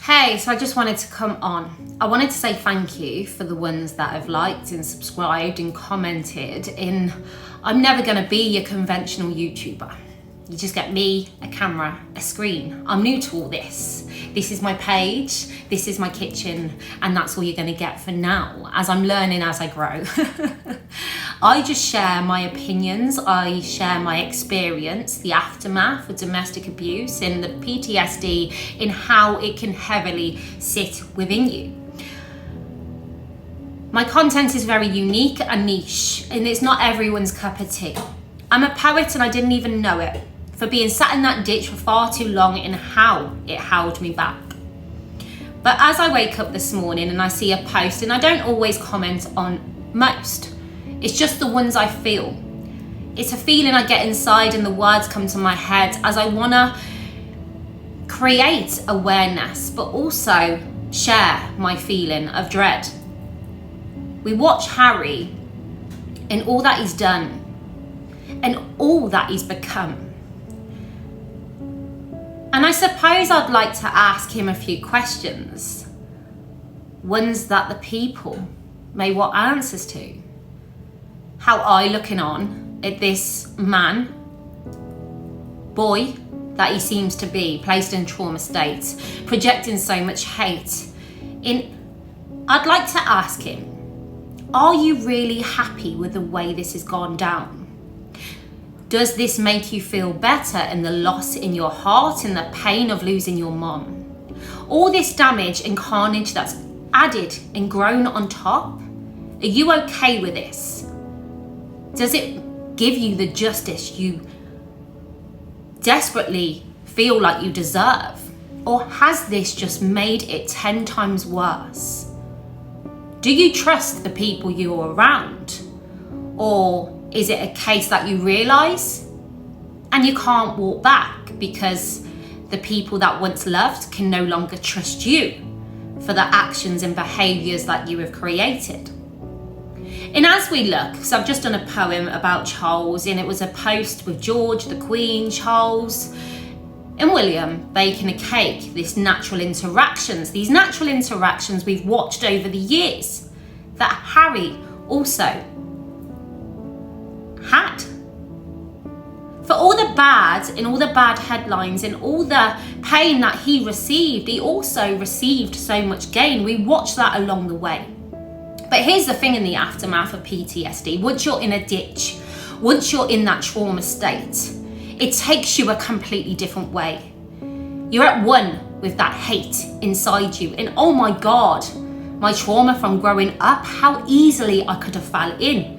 Hey, so I just wanted to come on. I wanted to say thank you for the ones that have liked and subscribed and commented I'm never going to be your conventional YouTuber. You just get me, a camera, a screen. I'm new to all this. This is my page, this is my kitchen, and that's all you're going to get for now, as I'm learning as I grow. I just share my opinions, I share my experience, the aftermath of domestic abuse and the PTSD in how it can heavily sit within you. My content is very unique and niche, and it's not everyone's cup of tea. I'm a poet and I didn't even know it, for being sat in that ditch for far too long and how it held me back. But as I wake up this morning and I see a post, and I don't always comment on most, it's just the ones I feel. It's a feeling I get inside and the words come to my head as I wanna create awareness, but also share my feeling of dread. We watch Harry and all that he's done and all that he's become. And I suppose I'd like to ask him a few questions, ones that the people may want answers to. How I looking on at this man, boy that he seems to be, placed in trauma states, projecting so much hate. I'd like to ask him, are you really happy with the way this has gone down? Does this make you feel better in the loss in your heart and the pain of losing your mom? All this damage and carnage that's added and grown on top, are you okay with this? Does it give you the justice you desperately feel like you deserve? Or has this just made it 10 times worse? Do you trust the people you're around? Or is it a case that you realise and you can't walk back because the people that once loved can no longer trust you for the actions and behaviours that you have created? And as we look, so I've just done a poem about Charles, and it was a post with George, the Queen, Charles and William baking a cake, these natural interactions we've watched over the years that Harry also had. For all the bad and all the bad headlines and all the pain that he received, he also received so much gain. We watched that along the way. But here's the thing in the aftermath of PTSD, once you're in a ditch, once you're in that trauma state, it takes you a completely different way. You're at one with that hate inside you. And oh my God, my trauma from growing up, how easily I could have fallen in.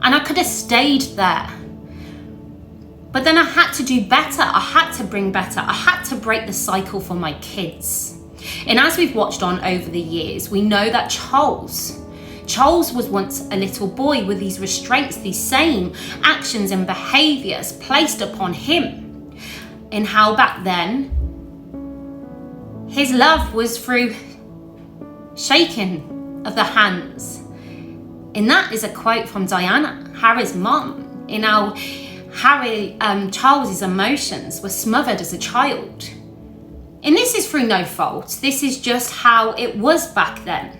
And I could have stayed there. But then I had to do better. I had to bring better. I had to break the cycle for my kids. And as we've watched on over the years, we know that Charles was once a little boy with these restraints, these same actions and behaviours placed upon him. And how back then, his love was through shaking of the hands. And that is a quote from Diana, Harry's mum, in how Charles's emotions were smothered as a child. And this is through no fault. This is just how it was back then.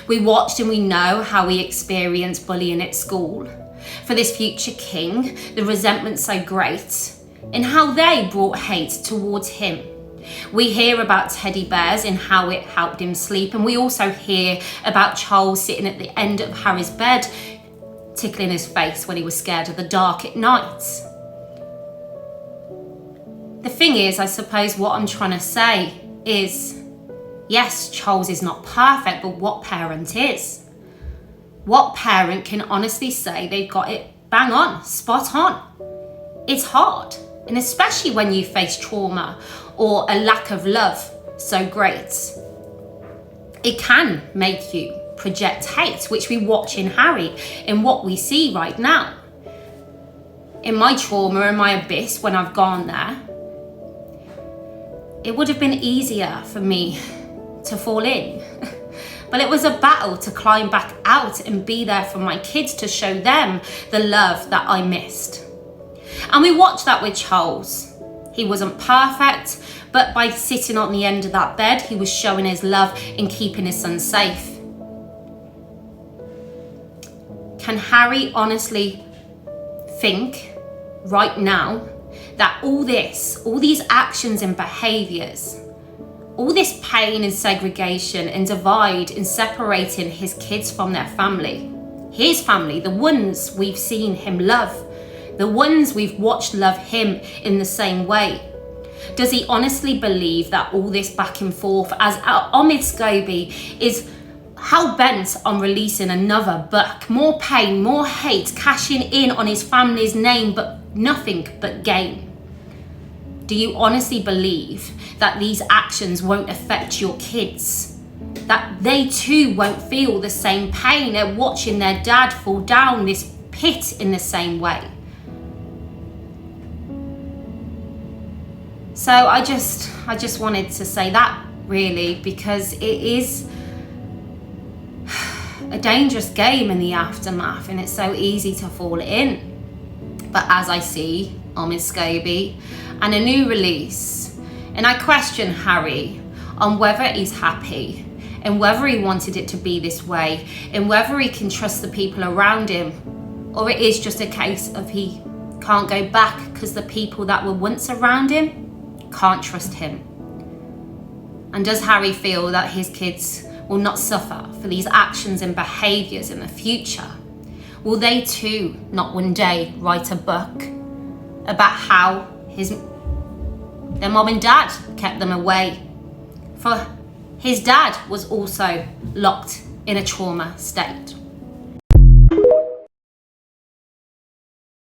We watched and we know how he experienced bullying at school. For this future king, the resentment so great, and how they brought hate towards him. We hear about teddy bears and how it helped him sleep, and we also hear about Charles sitting at the end of Harry's bed, tickling his face when he was scared of the dark at night. The thing is, I suppose what I'm trying to say is, yes, Charles is not perfect, but what parent is? What parent can honestly say they've got it bang on, spot on? It's hard, and especially when you face trauma or a lack of love so great. It can make you project hate, which we watch in Harry and what we see right now. In my trauma and my abyss, when I've gone there, it would have been easier for me to fall in. But it was a battle to climb back out and be there for my kids, to show them the love that I missed. And we watched that with Charles. He wasn't perfect, but by sitting on the end of that bed, he was showing his love in keeping his son safe. Can Harry honestly think right now that all these actions and behaviours, all this pain and segregation and divide and separating his kids from their family, his family, the ones we've seen him love, the ones we've watched love him in the same way, does he honestly believe that all this back and forth, as Omid Scobie is hell-bent on releasing another book, more pain, more hate, cashing in on his family's name, but nothing but gain? Do you honestly believe that these actions won't affect your kids? That they too won't feel the same pain at watching their dad fall down this pit in the same way? So I just wanted to say that, really, because it is a dangerous game in the aftermath, and it's so easy to fall in. But as I see Omid Scobie and a new release, and I question Harry on whether he's happy and whether he wanted it to be this way and whether he can trust the people around him, or it is just a case of he can't go back because the people that were once around him can't trust him. And does Harry feel that his kids will not suffer for these actions and behaviours in the future? Will they too not one day write a book about how their mom and dad kept them away? For his dad was also locked in a trauma state.